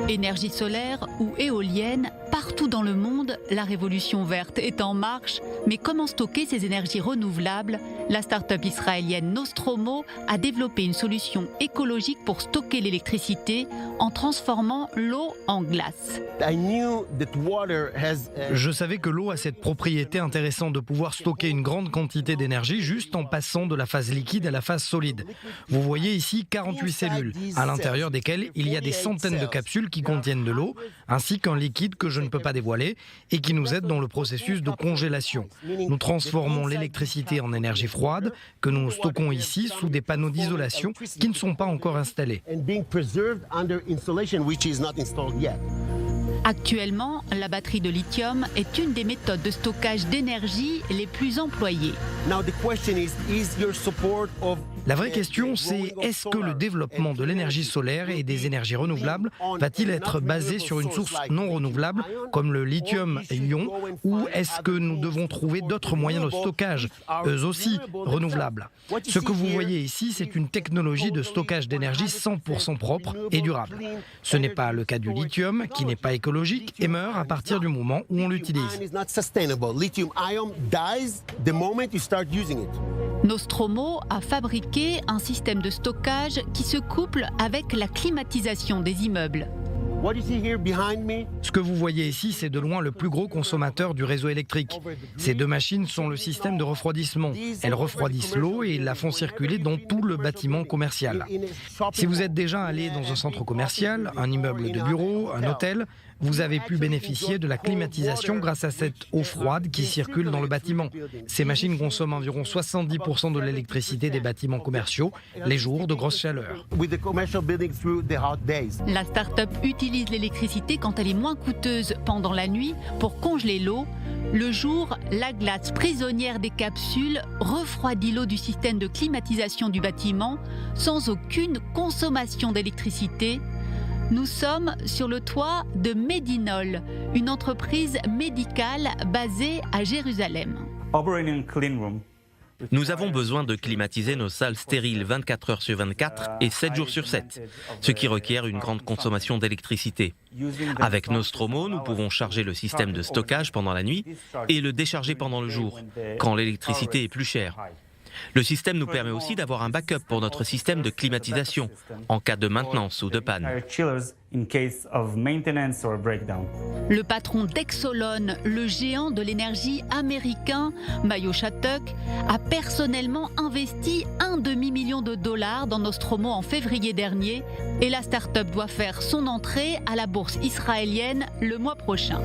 Énergie solaire ou éolienne, partout dans le monde, la révolution verte est en marche. Mais comment stocker ces énergies renouvelables? La start-up israélienne Nostromo a développé une solution écologique pour stocker l'électricité en transformant l'eau en glace. Je savais que l'eau a cette propriété intéressante de pouvoir stocker une grande quantité d'énergie juste en passant de la phase liquide à la phase solide. Vous voyez ici 48 cellules, à l'intérieur desquelles il y a des centaines de capsules qui contiennent de l'eau, ainsi qu'un liquide que je ne peux pas dévoiler et qui nous aide dans le processus de congélation. Nous transformons l'électricité en énergie froide que nous stockons ici sous des panneaux d'isolation qui ne sont pas encore installés. Actuellement, la batterie de lithium est une des méthodes de stockage d'énergie les plus employées. La vraie question, c'est est-ce que le développement de l'énergie solaire et des énergies renouvelables va-t-il être basé sur une source non renouvelable comme le lithium-ion, ou est-ce que nous devons trouver d'autres moyens de stockage, eux aussi renouvelables? Ce que vous voyez ici, c'est une technologie de stockage d'énergie 100% propre et durable. Ce n'est pas le cas du lithium, qui n'est pas écologique et meurt à partir du moment où on l'utilise. Nostromo a fabriqué un système de stockage qui se couple avec la climatisation des immeubles. Ce que vous voyez ici, c'est de loin le plus gros consommateur du réseau électrique. Ces deux machines sont le système de refroidissement. Elles refroidissent l'eau et la font circuler dans tout le bâtiment commercial. Si vous êtes déjà allé dans un centre commercial, un immeuble de bureau, un hôtel, vous avez pu bénéficier de la climatisation grâce à cette eau froide qui circule dans le bâtiment. Ces machines consomment environ 70% de l'électricité des bâtiments commerciaux les jours de grosse chaleur. La start-up utilise l'électricité quand elle est moins coûteuse pendant la nuit pour congeler l'eau. Le jour, la glace prisonnière des capsules refroidit l'eau du système de climatisation du bâtiment sans aucune consommation d'électricité. Nous sommes sur le toit de Medinol, une entreprise médicale basée à Jérusalem. Nous avons besoin de climatiser nos salles stériles 24 heures sur 24 et 7 jours sur 7, ce qui requiert une grande consommation d'électricité. Avec Nostromo, nous pouvons charger le système de stockage pendant la nuit et le décharger pendant le jour, quand l'électricité est plus chère. Le système nous permet aussi d'avoir un backup pour notre système de climatisation en cas de maintenance ou de panne. Le patron d'Exolon, le géant de l'énergie américain, Mayo Shattuck, a personnellement investi $1 demi-million dans Nostromo en février dernier et la start-up doit faire son entrée à la bourse israélienne le mois prochain.